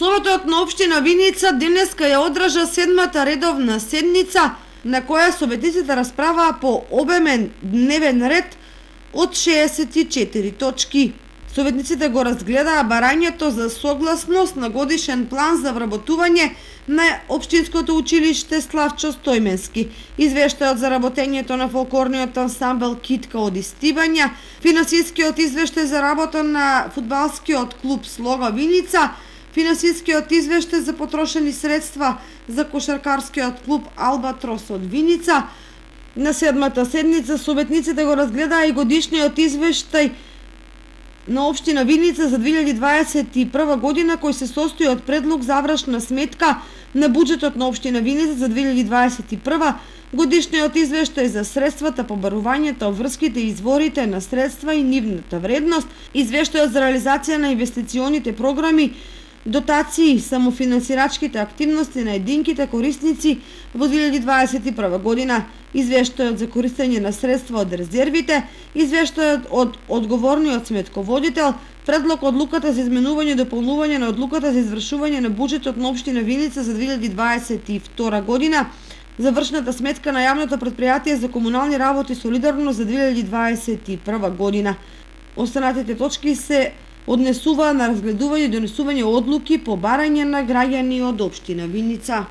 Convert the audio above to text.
Советот на општина Виница денеска ја одржа 7-та редовна седница на која советниците расправаа по обемен дневен ред од 64 точки. Советниците го разгледаа барањето за согласност на годишен план за вработување на Општинското училиште Славчо Стојменски, извештајот за работењето на фолклорниот ансамбл Китка од Истибања, финансискиот извештај за работа на фудбалскиот клуб Слога Виница, финансискиот извештај за потрошени средства за кошаркарскиот клуб Албатрос од Виница. На 7-та седница советниците го разгледаа и годишниот извештај на општина Виница за 2021 година, кој се состои од предлог завршна сметка на буџетот на општина Виница за 2021, годишниот извештај за средствата по барувањето, врските и изворите на средства и нивната вредност, извештајот за реализација на инвестиционите програми, дотации, самофинансирачките активности на единките корисници во 2021 година, извештајот за користење на средства од резервите, извештајот од одговорниот сметководител, предлог одлуката за изменување и дополнување на одлуката за извршување на буџетот на општина Виница за 2022 година, завршната сметка на јавното претпријатие за комунални работи Солидарност за 2021 година. Останатите точки се однесува на разгледување и донесување одлуки по барање на граѓани од општина Виница.